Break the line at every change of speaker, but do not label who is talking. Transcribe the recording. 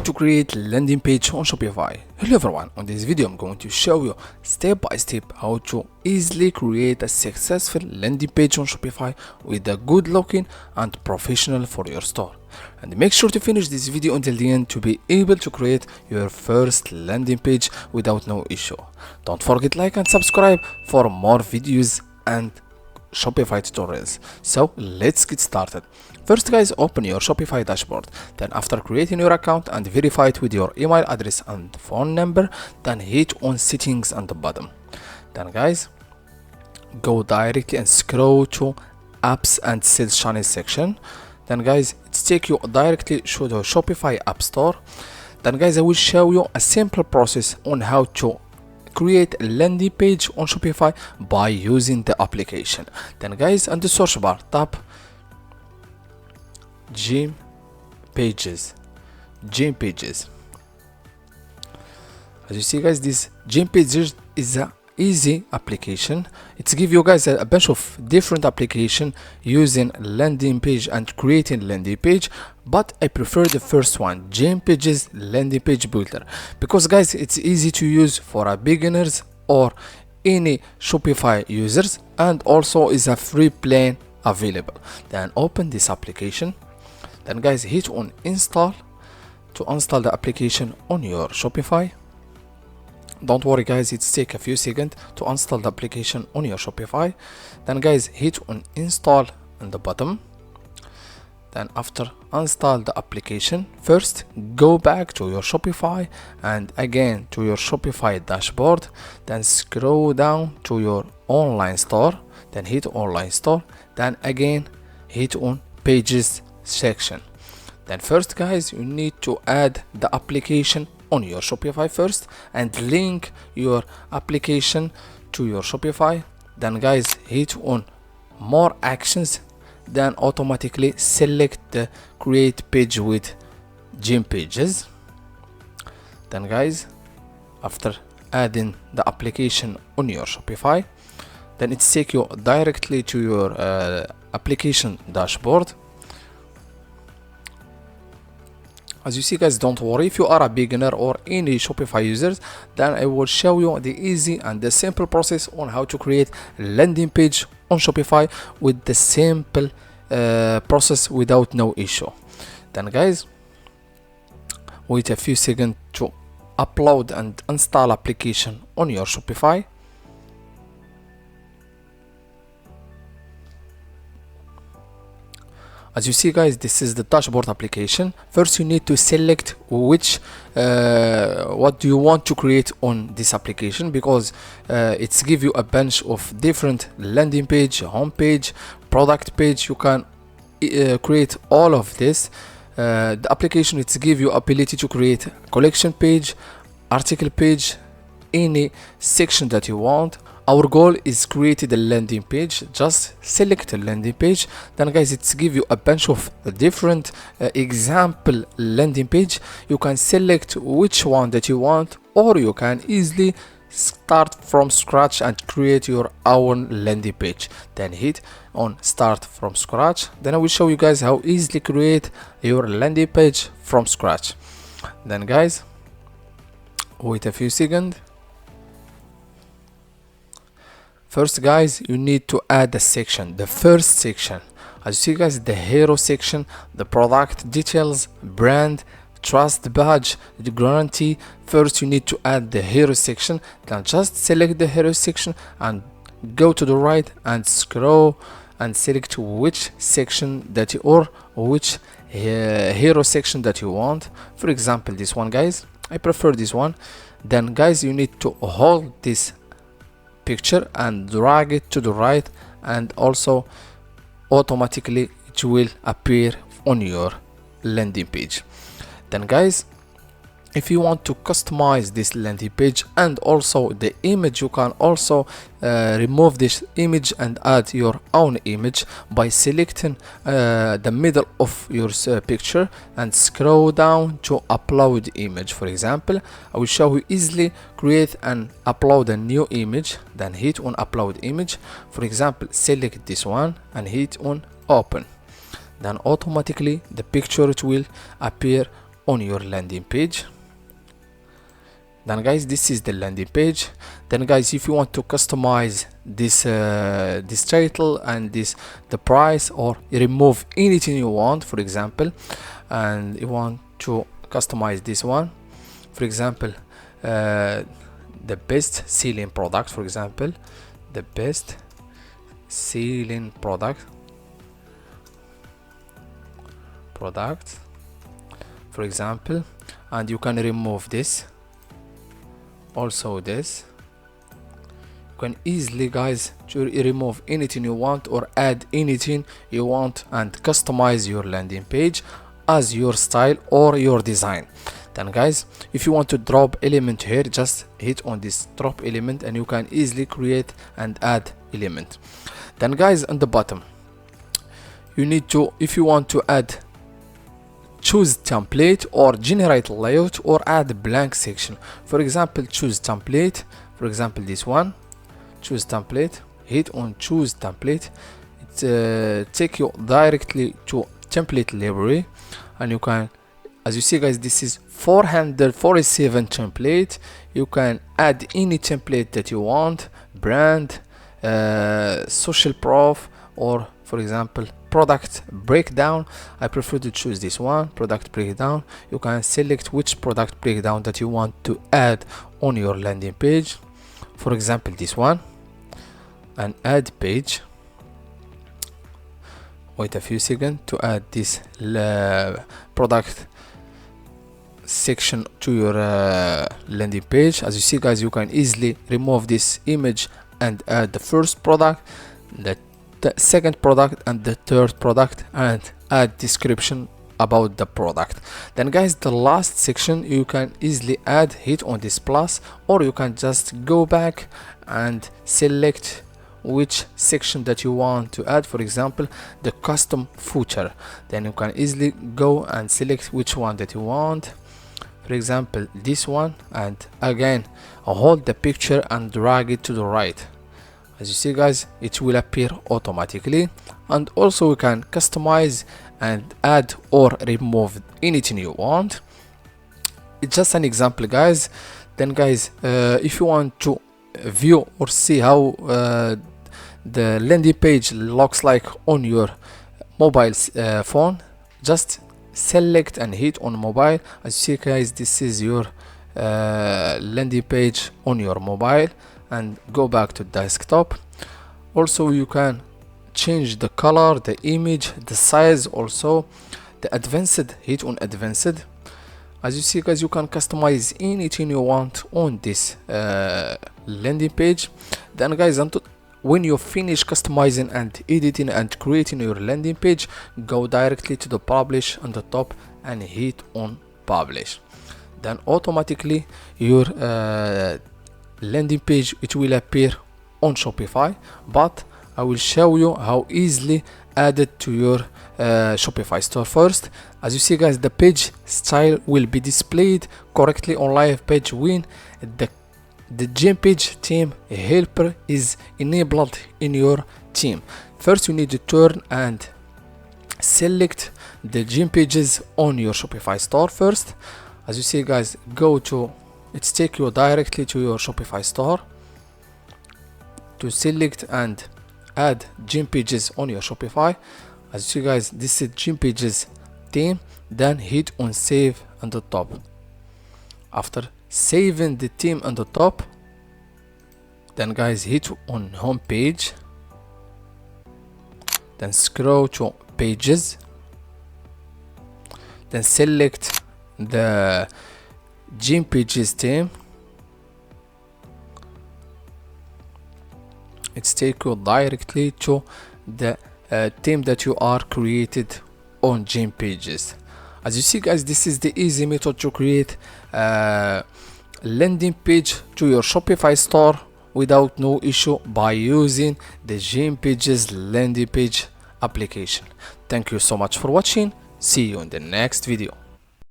to create landing page on Shopify. Hello everyone, on this video I'm going to show you step by step how to easily create a successful landing page on Shopify with a good looking and professional for your store. And make sure to finish this video until the end to be able to create your first landing page without no issue. Don't forget like and subscribe for more videos and Shopify tutorials. So let's get started. First guys, open your Shopify dashboard. Then after creating your account and verify it with your email address and phone number, then hit on settings on the bottom. Then guys, go directly and scroll to apps and sales channel section. Then guys, it's take you directly to the Shopify app store. Then guys, I will show you a simple process on how to create a landing page on Shopify by using the application. Then guys, on the search bar tap GemPages. As you see guys, this GemPages is a easy application. It's give you guys a bunch of different application using landing page and creating landing page, but I prefer the first one, GemPages landing page builder, because guys it's easy to use for a beginners or any Shopify users, and also is a free plan available. Then open this application. Then guys, hit on install to install the application on your Shopify. Don't worry guys, it take a few seconds to install the application on your Shopify. Then guys, hit on install on the bottom. Then after install the application, first go back to your Shopify and again to your Shopify dashboard. Then scroll down to your online store, then hit online store, then again hit on pages section. Then first guys, you need to add the application on your Shopify first and link your application to your Shopify. Then guys, hit on more actions, then automatically select the create page with GemPages. Then guys, after adding the application on your Shopify, then it takes you directly to your application dashboard. As you see guys, don't worry, if you are a beginner or any Shopify users, then I will show you the easy and the simple process on how to create a landing page on Shopify with the simple process without no issue. Then guys, wait a few seconds to upload and install application on your Shopify. As you see guys, this is the dashboard application. First you need to select which what do you want to create on this application, because it's give you a bunch of different landing page, home page, product page. You can create all of this. The application, it's give you ability to create collection page, article page, any section that you want. Our goal is create the landing page. Just select a landing page. Then guys, it's give you a bunch of different example landing page. You can select which one that you want, or you can easily start from scratch and create your own landing page. Then hit on start from scratch. Then I will show you guys how easily create your landing page from scratch. Then guys, wait a few seconds. First guys, you need to add a section, the first section. As you see guys, the hero section, the product details, brand, trust badge, the guarantee. First you need to add the hero section. Then just select the hero section and go to the right and scroll and select which section that you, or which hero section that you want. For example, this one guys, I prefer this one. Then guys, you need to hold this picture and drag it to the right, and also automatically it will appear on your landing page. Then guys, if you want to customize this landing page and also the image, you can also remove this image and add your own image by selecting the middle of your picture and scroll down to upload image. For example, I will show you easily create and upload a new image. Then hit on upload image. For example, select this one and hit on open. Then automatically the picture it will appear on your landing page. Then guys, this is the landing page. Then guys, if you want to customize this this title and the price, or remove anything you want, for example, and you want to customize this one, for example, the best selling product, for example, the best selling product, for example, and you can remove this, also this. You can easily, guys, to remove anything you want or add anything you want and customize your landing page as your style or your design. Then guys, if you want to drop element here, just hit on this drop element and you can easily create and add element. Then guys, on the bottom you need to, if you want to add, choose template or generate layout or add blank section. For example, choose template, for example this one, choose template, hit on choose template. It take you directly to template library, and you can, as you see guys, this is 447 template. You can add any template that you want, brand, social proof, or for example product breakdown. I prefer to choose this one, product breakdown. You can select which product breakdown that you want to add on your landing page, for example this one, and add page. Wait a few seconds to add this product section to your landing page. As you see guys, you can easily remove this image and add the first product, the second product, and the third product, and add description about the product. Then guys, the last section you can easily add, hit on this plus, or you can just go back and select which section that you want to add, for example the custom footer. Then you can easily go and select which one that you want, for example this one, and again hold the picture and drag it to the right. As you see guys, it will appear automatically. And also you can customize and add or remove anything you want. It's just an example guys. Then guys, if you want to view or see how the landing page looks like on your mobile phone, just select and hit on mobile. As you see guys, this is your landing page on your mobile, and go back to desktop. Also you can change the color, the image, the size, also the advanced, hit on advanced. As you see guys, you can customize anything you want on this landing page. Then guys, when you finish customizing and editing and creating your landing page, go directly to the publish on the top and hit on publish. Then automatically your landing page, it will appear on Shopify. But I will show you how easily add it to your Shopify store first. As you see guys, the page style will be displayed correctly on live page when the GemPage theme helper is enabled in your team. First you need to turn and select the GemPages on your Shopify store first. As you see guys, go to, it's take you directly to your Shopify store to select and add GemPages on your Shopify. As you see guys, this is GemPages theme. Then hit on save on the top. After saving the theme on the top, then guys hit on home page, then scroll to pages, then select the GemPages theme. It's take you directly to the theme that you are created on GemPages. As you see guys, this is the easy method to create a landing page to your Shopify store without no issue by using the GemPages landing page application. Thank you so much for watching. See you in the next video.